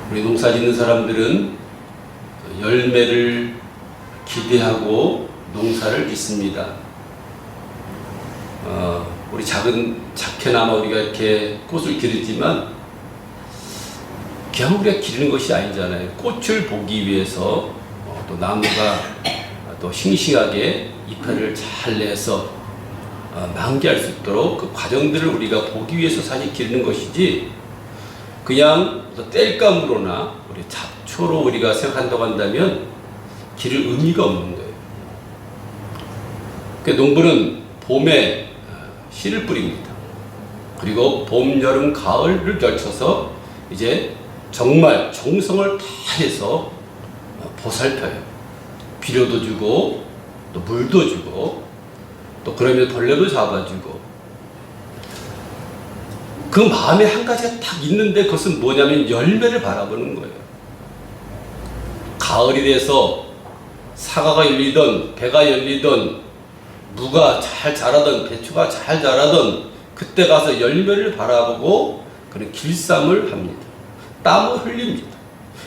우리 농사 짓는 사람들은 열매를 기대하고 농사를 짓습니다. 우리 작게나마 우리가 이렇게 꽃을 기르지만 그냥 우리가 기르는 것이 아니잖아요. 꽃을 보기 위해서 또 나무가 또 싱싱하게 잎을 잘 내서 만개할 수 있도록 그 과정들을 우리가 보기 위해서 사실 기르는 것이지, 그냥 땔감으로나 우리 잡초로 우리가 생각한다고 한다면 기를 의미가 없는 거예요. 그러니까 농부는 봄에 씨를 뿌립니다. 그리고 봄, 여름, 가을을 걸쳐서 이제 정말 정성을 다해서 보살펴요. 비료도 주고 또 물도 주고 또 그러면 벌레도 잡아주고, 그 마음에 한 가지가 딱 있는데 그것은 뭐냐면 열매를 바라보는 거예요. 가을이 돼서 사과가 열리던 배가 열리던 무가 잘 자라던 배추가 잘 자라던 그때 가서 열매를 바라보고 그런 길쌈을 합니다. 땀을 흘립니다.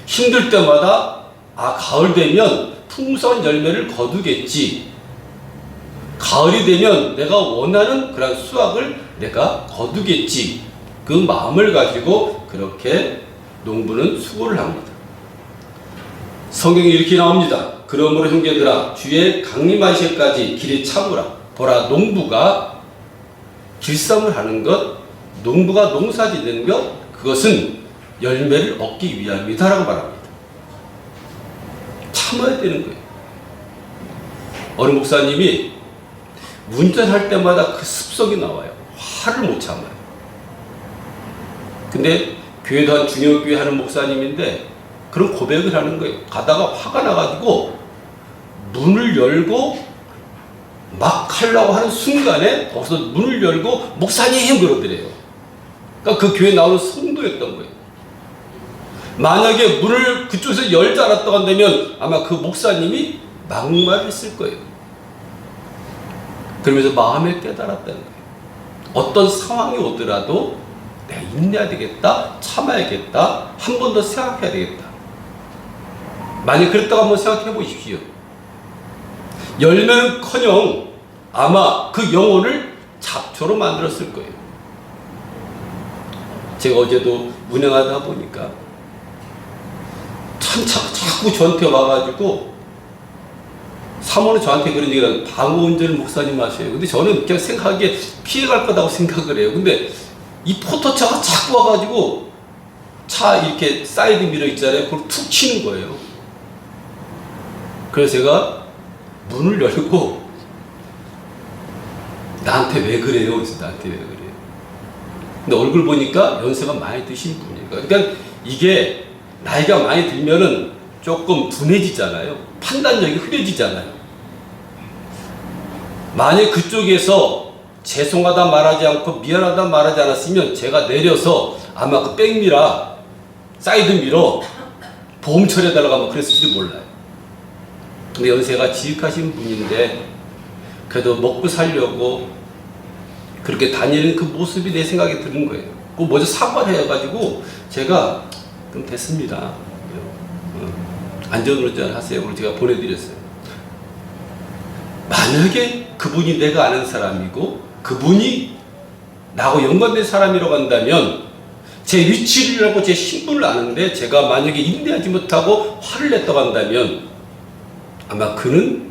힘들 때마다 가을 되면 풍성한 열매를 거두겠지, 가을이 되면 내가 원하는 그런 수확을 내가 거두겠지, 그 마음을 가지고 그렇게 농부는 수고를 합니다. 성경에 이렇게 나옵니다. 그러므로 형제들아 주의 강림하시기까지 길에 참으라. 보라, 농부가 길쌈을 하는 것, 농부가 농사 짓는 것, 그것은 열매를 얻기 위함이다라고 말합니다. 참아야 되는 거예요. 어느 목사님이 운전할 때마다 그 습성이 나와요. 화를 못 참아요. 근데 교회도 한 중형교회 하는 목사님인데 그런 고백을 하는 거예요. 가다가 화가 나가지고 문을 열고 막 하려고 하는 순간에 거기서 문을 열고 목사님 그러더래요. 그러니까 그 교회에 나오는 성도였던 거예요. 만약에 문을 그쪽에서 열지 않았다고 한다면 아마 그 목사님이 막말을 했을 거예요. 그러면서 마음에 깨달았다는 거예요. 어떤 상황이 오더라도 내가 인내해야 되겠다, 참아야겠다, 한 번 더 생각해야 되겠다. 만약 그랬다고 한번 생각해 보십시오. 열매는커녕 아마 그 영혼을 잡초로 만들었을 거예요. 제가 어제도 운행하다 보니까 참 자꾸 저한테 와가지고, 사모는 저한테 그런 얘기를 하고 방어운전을 목사님 하셔요. 근데 저는 그냥 생각하기에 피해갈 거라고 생각을 해요. 근데 이 포토차가 자꾸 와가지고 차 이렇게 사이드 미러 있잖아요. 그걸 툭 치는 거예요. 그래서 제가 문을 열고 나한테 왜 그래요? 그래서 나한테 왜 그래요? 근데 얼굴 보니까 연세가 많이 드신 분이에요. 그러니까 이게 나이가 많이 들면은 조금 둔해지잖아요. 판단력이 흐려지잖아요. 만약 그쪽에서 죄송하다 말하지 않고 미안하다 말하지 않았으면 제가 내려서 아마 그 백미러, 사이드미러 보험 처리해달라고 하면 그랬을지도 몰라요. 근데 연세가 지극하신 분인데 그래도 먹고 살려고 그렇게 다니는 그 모습이 내 생각에 드는 거예요. 그 먼저 사과를 해가지고 제가 그럼 됐습니다. 안전운전 하세요. 그리고 제가 보내드렸어요. 만약에 그분이 내가 아는 사람이고 그분이 나하고 연관된 사람이라고 한다면 제 위치를 알고 제 신분을 아는데 제가 만약에 인내하지 못하고 화를 냈다고 한다면 아마 그는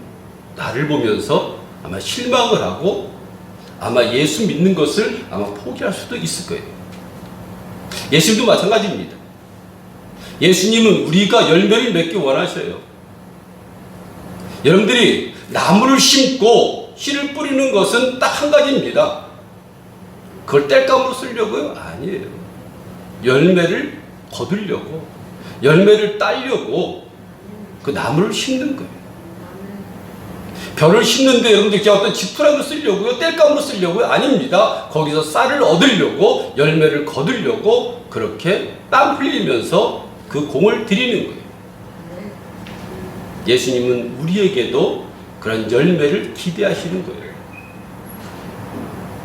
나를 보면서 아마 실망을 하고 아마 예수 믿는 것을 아마 포기할 수도 있을 거예요. 예수님도 마찬가지입니다. 예수님은 우리가 열매를 맺기 원하셔요. 여러분들이 나무를 심고 씨를 뿌리는 것은 딱 한 가지입니다. 그걸 땔감으로 쓰려고요? 아니에요. 열매를 거두려고, 열매를 따려고 그 나무를 심는 거예요. 벼를 심는데 여러분들 그냥 어떤 지푸라기로 쓰려고요? 땔감으로 쓰려고요? 아닙니다. 거기서 쌀을 얻으려고, 열매를 거두려고 그렇게 땀 흘리면서 그 공을 들이는 거예요. 예수님은 우리에게도 그런 열매를 기대하시는 거예요.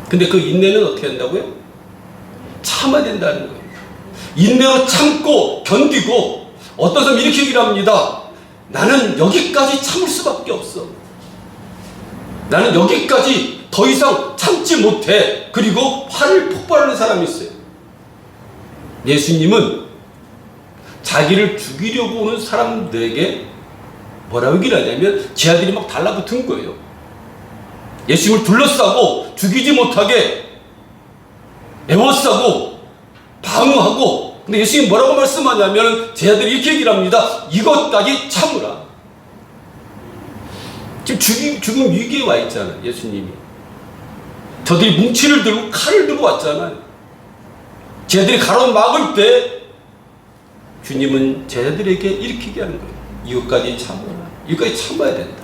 근데 그 인내는 어떻게 한다고요? 참아야 된다는 거예요. 인내로 참고 견디고 어떤 사람 이렇게 얘기를 합니다. 나는 여기까지 참을 수밖에 없어. 나는 여기까지 더 이상 참지 못해. 그리고 화를 폭발하는 사람이 있어요. 예수님은 자기를 죽이려고 오는 사람들에게 뭐라고 얘기를 하냐면 제 아들이 막 달라붙은 거예요. 예수님을 둘러싸고 죽이지 못하게 애워싸고 방어하고, 근데 예수님이 뭐라고 말씀하냐면 제 아들이 이렇게 얘기를 합니다. 이것까지 참으라. 지금 죽음 위기에 와 있잖아요. 예수님이 저들이 뭉치를 들고 칼을 들고 왔잖아요. 쟤들이 가로막을 때 주님은 쟤들에게 이렇게 얘기하는 거예요. 이것까지 참아라. 이것까지 참아야 된다.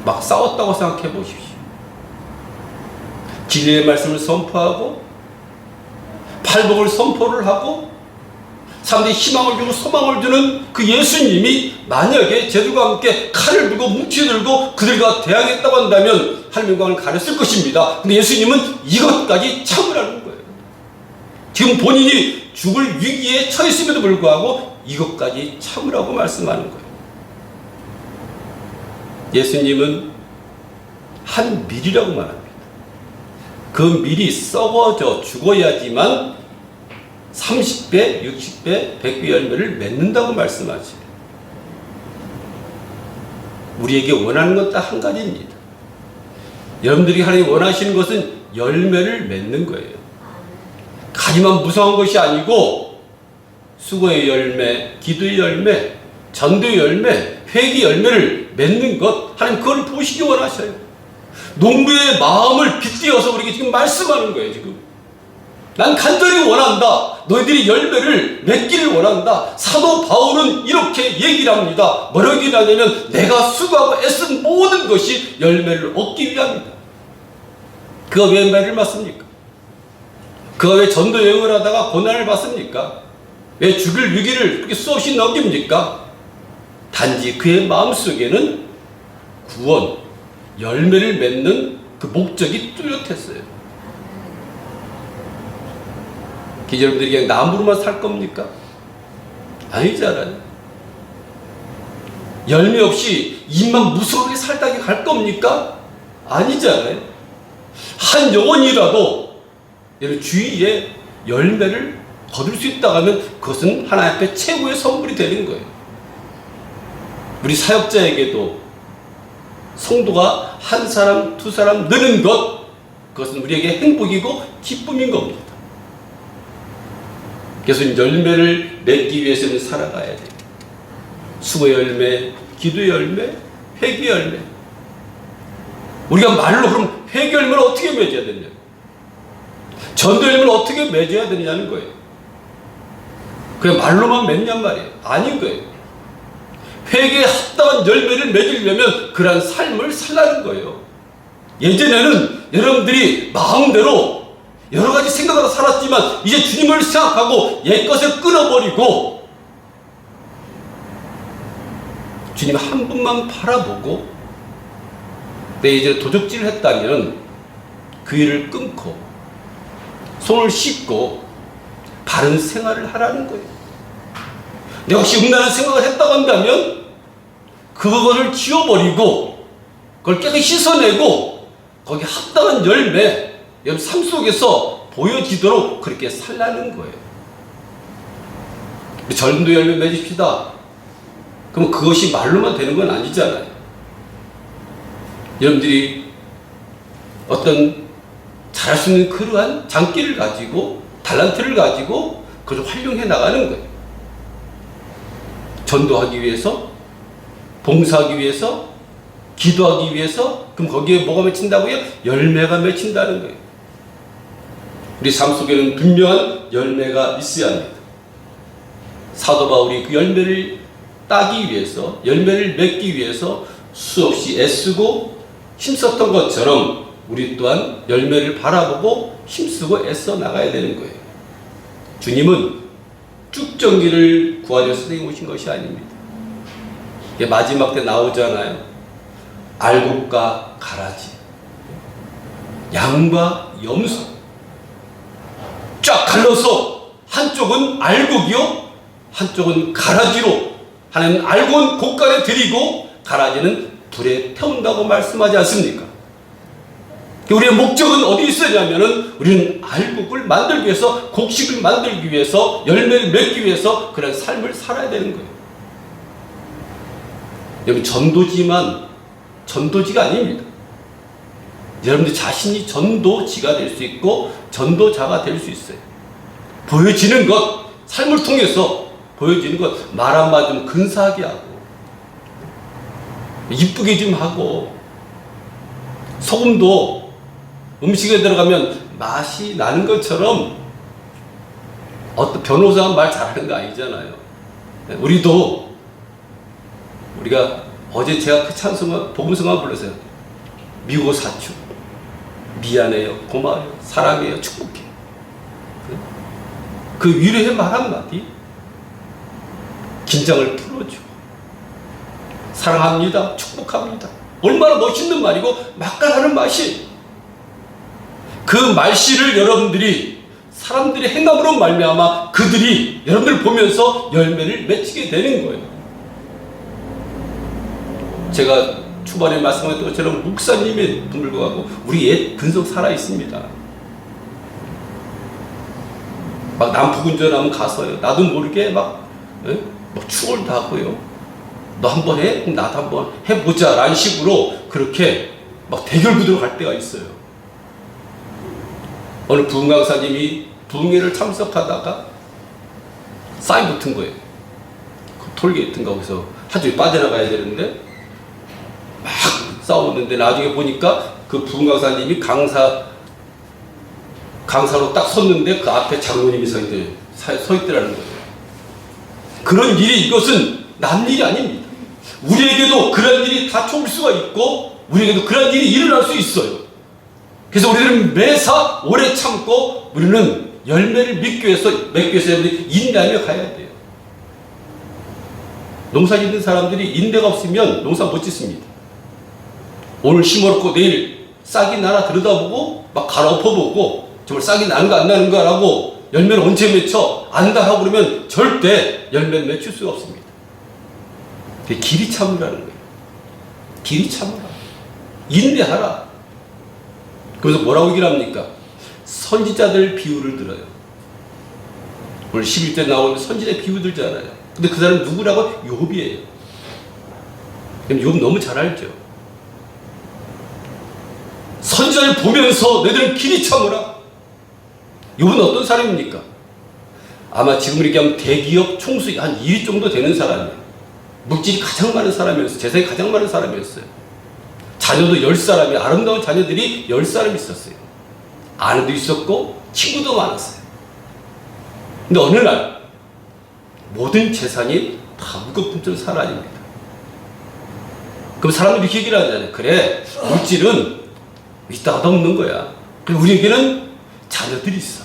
막 싸웠다고 생각해 보십시오. 진리의 말씀을 선포하고 팔복을 선포를 하고 사람들이 희망을 주고 소망을 주는 그 예수님이 만약에 쟤들과 함께 칼을 들고 뭉치 들고 그들과 대항했다고 한다면 하나님의 영광을 가렸을 것입니다. 근데 예수님은 이것까지 참으라는 거예요. 지금 본인이 죽을 위기에 처했음에도 불구하고 이것까지 참으라고 말씀하는 거예요. 예수님은 한 밀이라고 말합니다. 그 밀이 썩어져 죽어야지만 30배, 60배, 100배 열매를 맺는다고 말씀하지. 우리에게 원하는 건 딱 한 가지입니다. 여러분들이 하나님 원하시는 것은 열매를 맺는 거예요. 가지만 무성한 것이 아니고 수고의 열매, 기도의 열매, 전도의 열매, 회개의 열매를 맺는 것, 하나님 그걸 보시기 원하셔요. 농부의 마음을 빗대어서 우리에게 지금 말씀하는 거예요. 지금 난 간절히 원한다. 너희들이 열매를 맺기를 원한다. 사도 바울은 이렇게 얘기를 합니다. 뭐라고 얘기를 하냐면 내가 수고하고 애쓴 모든 것이 열매를 얻기 위함이다. 그가 왜 매를 맞습니까? 그가 왜 전도 여행을 하다가 고난을 받습니까? 왜 죽을 위기를 그렇게 수없이 넘깁니까? 단지 그의 마음속에는 구원, 열매를 맺는 그 목적이 뚜렷했어요. 여러분들이 그냥 나무로만 살 겁니까? 아니잖아요. 열매 없이 입만 무서우게 살다가 갈 겁니까? 아니잖아요. 한 영혼이라도 여러분 주위에 열매를 거둘 수 있다고 하면 그것은 하나님 앞에 최고의 선물이 되는 거예요. 우리 사역자에게도 성도가 한 사람, 두 사람 느는 것, 그것은 우리에게 행복이고 기쁨인 겁니다. 그래서 열매를 맺기 위해서는 살아가야 돼요. 수고의 열매, 기도의 열매, 회개의 열매. 우리가 말로 그럼 회개의 열매를 어떻게 맺어야 되느냐, 전도의 열매를 어떻게 맺어야 되느냐는 거예요. 그래 말로만 맺냔 말이에요. 아닌 거예요. 회개에 합당한 열매를 맺으려면 그러한 삶을 살라는 거예요. 예전에는 여러분들이 마음대로 여러 가지 생각으로 살았지만 이제 주님을 생각하고 옛것을 끊어버리고 주님 한 분만 바라보고 내 이제 도적질을 했다면 그 일을 끊고 손을 씻고 바른 생활을 하라는 거예요. 역시 음란한 생각을 했다고 한다면 그거를 지워버리고 그걸 깨끗이 씻어내고 거기에 합당한 열매 여러분 삶 속에서 보여지도록 그렇게 살라는 거예요. 전도 열매 맺읍시다. 그럼 그것이 말로만 되는 건 아니잖아요. 여러분들이 어떤 잘할 수 있는 그러한 장기를 가지고 달란트를 가지고 그걸 활용해 나가는 거예요. 전도하기 위해서, 봉사하기 위해서, 기도하기 위해서. 그럼 거기에 뭐가 맺힌다고요? 열매가 맺힌다는 거예요. 우리 삶 속에는 분명한 열매가 있어야 합니다. 사도 바울이 그 열매를 따기 위해서, 열매를 맺기 위해서 수없이 애쓰고 힘썼던 것처럼 우리 또한 열매를 바라보고 힘쓰고 애써 나가야 되는 거예요. 주님은 쭉정기를 구하려 선생님 오신 것이 아닙니다. 이게 마지막 때 나오잖아요. 알곡과 가라지, 양과 염소, 쫙 갈라서 한쪽은 알곡이요, 한쪽은 가라지로 하나님 알곡은 곡간에 들이고 가라지는 불에 태운다고 말씀하지 않습니까? 우리의 목적은 어디 있어야냐면은 우리는 알곡을 만들기 위해서, 곡식을 만들기 위해서, 열매를 맺기 위해서 그런 삶을 살아야 되는 거예요. 여러분, 전도지가 아닙니다. 여러분들 자신이 전도지가 될 수 있고 전도자가 될 수 있어요. 보여지는 것, 삶을 통해서 보여지는 것, 말 한마디 좀 근사하게 하고 이쁘게 좀 하고, 소금도 음식에 들어가면 맛이 나는 것처럼 어떤 변호사가 말 잘하는 거 아니잖아요. 우리가 어제 제가 그 찬송가, 복음성가 불렀어요. 미워 사추, 미안해요, 고마워요, 사랑해요, 축복해요. 그 위로의 말 한마디, 긴장을 풀어주고, 사랑합니다, 축복합니다. 얼마나 멋있는 말이고 맛깔나는 맛이. 그 말씨를 여러분들이 사람들의 행함으로 말미암아 그들이 여러분들 보면서 열매를 맺히게 되는 거예요. 제가 초반에 말씀했던 것처럼 목사님의 분들과고 우리 옛 근성 살아 있습니다. 막 남부군전하면 가서요, 나도 모르게 막 추월도 하고요, 너 한번 해? 그럼 나도 한번 해보자 라는 식으로 그렇게 막 대결 구도로 갈 때가 있어요. 어느 부흥 강사님이 부흥회를 참석하다가 사인 붙은 거예요. 그 톨게이트인가 거기서 한쪽에 빠져나가야 되는데 막 싸우는데, 나중에 보니까 그 부흥 강사님이 강사로 딱 섰는데 그 앞에 장로님이 서 있더라는 거예요. 그런 일이, 이것은 남 일이 아닙니다. 우리에게도 그런 일이 닥쳐올 수가 있고 우리에게도 그런 일이 일어날 수 있어요. 그래서 우리는 매사 오래 참고 우리는 열매를 맺기 위해서 인내하며 가야 돼요. 농사 짓는 사람들이 인내가 없으면 농사 못 짓습니다. 오늘 심어놓고 내일 싹이 나나 들여다보고 막 갈아엎어보고 정말 싹이 나는가 안 나는가 라고, 열매를 언제 맺혀 안다 하고 그러면 절대 열매를 맺힐 수가 없습니다. 그게 길이 참으라는 거예요. 길이 참으라, 인내하라. 그래서 뭐라고 얘기를 합니까? 선지자들 비유를 들어요. 오늘 11대 나오는 선지자 비유 들잖아요. 근데 그 사람은 누구라고? 욥이에요. 욥 너무 잘 알죠? 선지자를 보면서 너희들은 길이 참으라. 욥은 어떤 사람입니까? 아마 지금 이렇게 하면 대기업 총수 한 2위 정도 되는 사람이에요. 물질이 가장 많은 사람이었어요. 재산이 가장 많은 사람이었어요. 자녀도 10사람이, 아름다운 자녀들이 10사람이 있었어요. 아내도 있었고 친구도 많았어요. 근데 어느 날 모든 재산이 다 무급분처럼 사라집니다. 그럼 사람들이 이렇게 얘기를 하잖아요. 그래, 물질은 있다가도 없는 거야. 그리고 우리에게는 자녀들이 있어.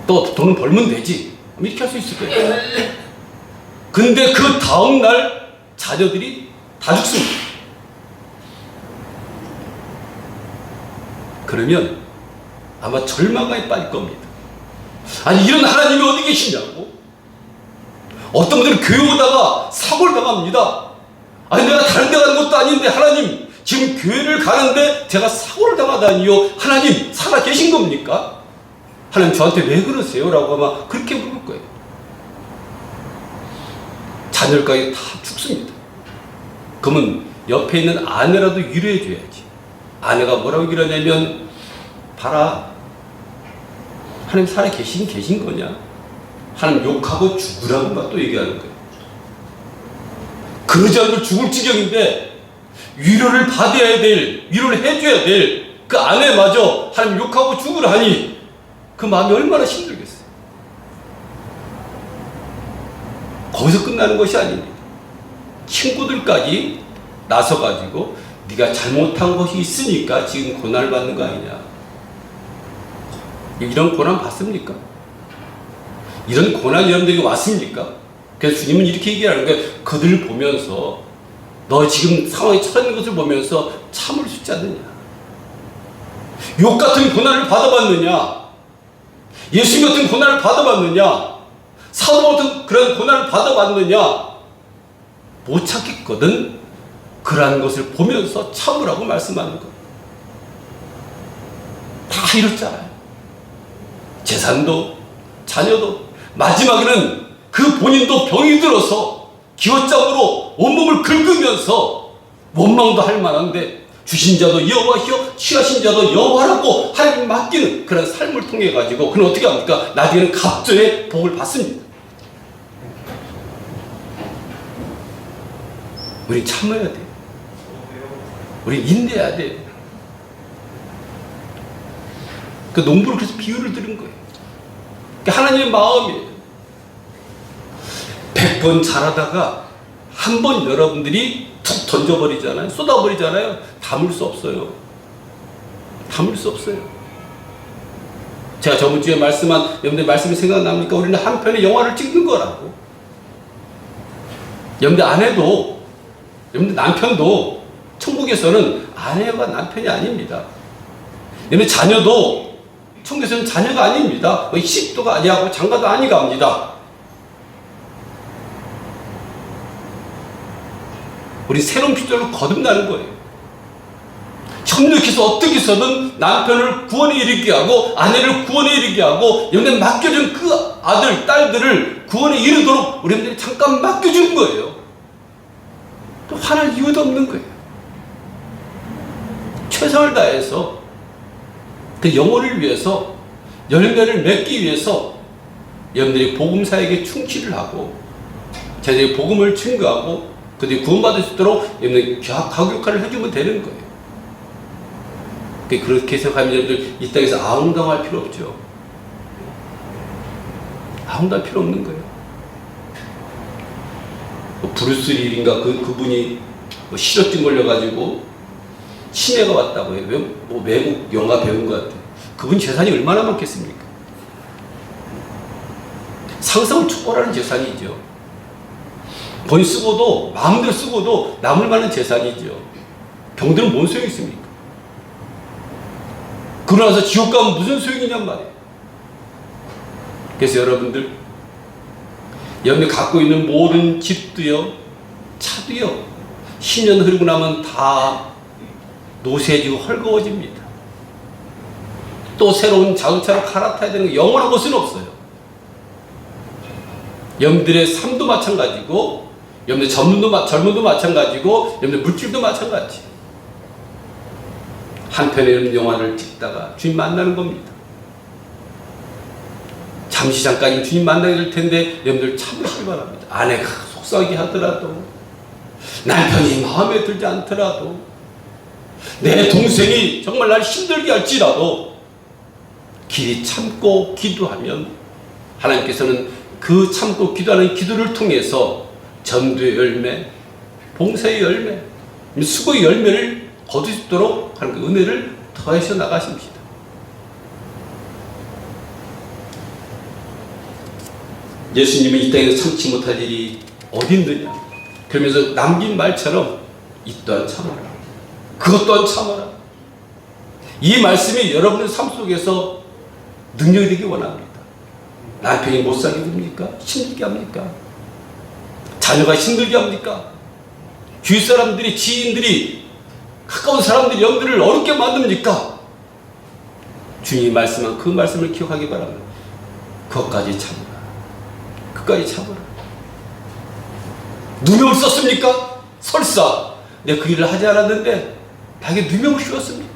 또 돈은 벌면 되지. 이렇게 할 수 있을 거예요. 근데 그 다음날 자녀들이 다 죽습니다. 그러면 아마 절망감에 빠질 겁니다. 아니, 이런 하나님이 어디 계시냐고. 어떤 분들은 교회 오다가 사고를 당합니다. 아니, 내가 다른 데 가는 것도 아닌데 하나님, 지금 교회를 가는데 제가 사고를 당하다니요. 하나님, 살아 계신 겁니까? 하나님, 저한테 왜 그러세요? 라고 아마 그렇게 물을 거예요. 자녀까지 다 죽습니다. 그러면 옆에 있는 아내라도 위로해 줘야지. 아내가 뭐라고 얘기를 하냐면, 봐라, 하나님 살아 계신 거냐? 하나님 욕하고 죽으라고 또 얘기하는 거예요. 그러지 않고 죽을 지경인데 위로를 받아야 될, 위로를 해줘야 될 그 아내마저 하나님 욕하고 죽으라니 그 마음이 얼마나 힘들겠어요. 거기서 끝나는 것이 아닙니다. 친구들까지 나서가지고 네가 잘못한 것이 있으니까 지금 고난을 받는 거 아니냐. 이런 고난 받습니까? 이런 고난이 여러분들에게 왔습니까? 그래서 주님은 이렇게 얘기하는 거예요. 그들 보면서, 너 지금 상황에 처한 것을 보면서 참을 수 있지 않느냐. 욕 같은 고난을 받아봤느냐. 예수님 같은 고난을 받아봤느냐? 사도 같은 그런 고난을 받아봤느냐? 못 찾겠거든. 그러한 것을 보면서 참으라고 말씀하는 것. 다 이렇잖아요. 재산도 자녀도 마지막에는 그 본인도 병이 들어서 기어장으로 온몸을 긁으면서 원망도 할 만한데 주신 자도 여호와시요 취하신 자도 여호와라고 하나님 맡기는 그런 삶을 통해 가지고 그는 어떻게 합니까? 나중에는 갑절의 복을 받습니다. 우리 참아야 돼요. 우리 인내해야 돼요. 그 농부를 그래서 비유를 들은 거예요. 하나님의 마음이에요. 100번 잘하다가 한 번 여러분들이 툭 던져버리잖아요. 쏟아버리잖아요. 담을 수 없어요. 담을 수 없어요. 제가 저번 주에 말씀한 여러분들 말씀이 생각납니까? 우리는 한 편의 영화를 찍는 거라고. 여러분들 아내도 여러분들 남편도 천국에서는 아내가 남편이 아닙니다. 여러분들 자녀도 천국에서는 자녀가 아닙니다. 시집도가 아니하고 장가도 아니가 합니다. 우리 새로운 피조로 거듭나는 거예요. 협력해서 어떻게 해서든 남편을 구원에 이르게 하고 아내를 구원에 이르게 하고 여러분들 맡겨준 그 아들, 딸들을 구원에 이르도록 우리 여러분들이 잠깐 맡겨준 거예요. 또 화날 이유도 없는 거예요. 최선을 다해서 그 영혼을 위해서 열매를 맺기 위해서 여러분들이 복음사에게 충실을 하고 제자의 복음을 증거하고 그들이 구원받을 수 있도록 여러분들이 가격화를 해주면 되는 거예요. 그렇게 생각하면 여러분들 이 땅에서 아웅당할 필요 없죠. 아웅당할 필요 없는 거예요. 브루스 릴인가 그분이 실어증 걸려가지고 치매가 왔다고 해요. 외국 영화 배우인 것 같아요. 그분 재산이 얼마나 많겠습니까? 상상을 초월하는 재산이죠. 돈 쓰고도 마음대로 쓰고도 남을 만한 재산이죠. 병들은 뭔 소용이 있습니까? 그러고 나서 지옥 가면 무슨 소용이냔 말이에요. 그래서 여러분들 갖고 있는 모든 집도요 차도요 10년 흐르고 나면 다 노쇠해지고 헐거워집니다. 또 새로운 자동차로 갈아타야 되는 거 영원한 것은 없어요. 여러분들의 삶도 마찬가지고 여러분들 젊음도 마찬가지고 여러분들 물질도 마찬가지. 한편의 영화를 찍다가 주님 만나는 겁니다. 잠시 잠깐 주님 만나게 될 텐데 여러분들 참으시기 바랍니다. 아내가 속상하게 하더라도 남편이 마음에 들지 않더라도 내 동생이 정말 날 힘들게 할지라도 길이 참고 기도하면 하나님께서는 그 참고 기도하는 기도를 통해서 전도의 열매, 봉사의 열매, 수고의 열매를 거둘 수 있도록 하는 그 은혜를 더해서 나가십니다. 예수님이 이 땅에서 참지 못할 일이 어디 있느냐? 그러면서 남긴 말처럼 이 또한 참아라. 그것 또한 참아라. 이 말씀이 여러분의 삶 속에서 능력이 되기 원합니다. 남편이 못 살게 됩니까? 힘들게 합니까? 자녀가 힘들게 합니까? 주위 사람들이, 지인들이, 가까운 사람들이 영들을 어렵게 만듭니까? 주님이 말씀한 그 말씀을 기억하기 바랍니다. 그것까지 참으라. 끝까지 참으라. 누명을 썼습니까? 설사 내가 그 일을 하지 않았는데 나에게 누명을 씌웠습니까?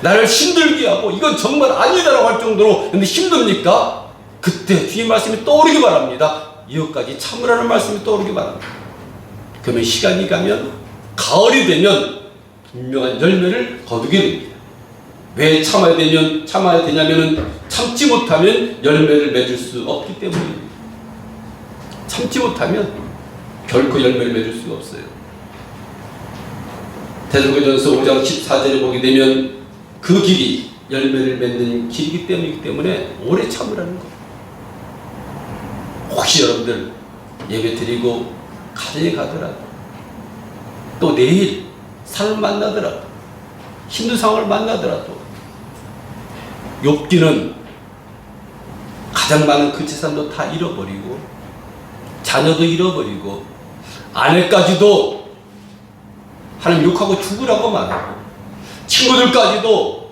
나를 힘들게 하고 이건 정말 아니다라고 할 정도로 근데 힘듭니까? 그때 주님 말씀이 떠오르기 바랍니다. 이것까지 참으라는 말씀이 떠오르기 바랍니다. 그러면 시간이 가면 가을이 되면 분명한 열매를 거두게 됩니다. 왜 참아야 되냐면은 참지 못하면 열매를 맺을 수 없기 때문입니다. 참지 못하면 결코 열매를 맺을 수가 없어요. 데살로니가전서 5장 14절에 보게 되면 그 길이 열매를 맺는 길이기 때문에 오래 참으라는 거예요. 혹시 여러분들 예배 드리고 가정에 가더라도 또 내일 사람을 만나더라도 힘든 상황을 만나더라도 욥기는 가장 많은 그 재산도 다 잃어버리고 자녀도 잃어버리고 아내까지도 하나님 욕하고 죽으라고 말하고 친구들까지도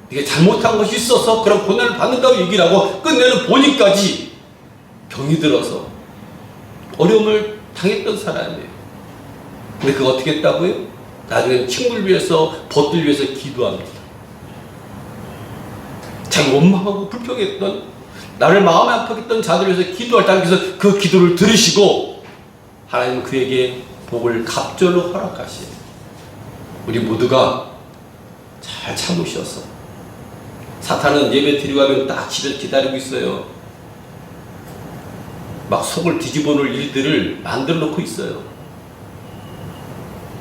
이게 잘못한 것이 있어서 그런 고난을 받는다고 얘기를 하고 끝내는 본인까지 병이 들어서 어려움을 당했던 사람이에요. 근데 그거 어떻게 했다고요? 나중에 친구를 위해서 벗들 위해서 기도합니다. 자기 원망하고 불평했던 나를 마음에 아프겠던 자들을 위해서 기도할 때 하나님께서 그 기도를 들으시고 하나님은 그에게 복을 갑절로 허락하시요. 우리 모두가 잘 참으셔서 사탄은 예배 드리고 하면 딱 집에서 기다리고 있어요. 막 속을 뒤집어 놓을 일들을 만들어 놓고 있어요.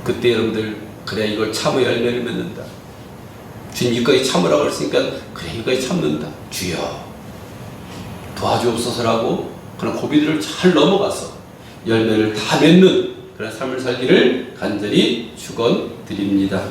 그때 여러분들 그래 이걸 참어 열매를 맺는다. 주님 이까지 참으라고 했으니까 그래 이까지 참는다. 주여 도와주옵소서라고 그런 고비들을 잘 넘어가서 열매를 다 맺는 그런 삶을 살기를 간절히 축원드립니다.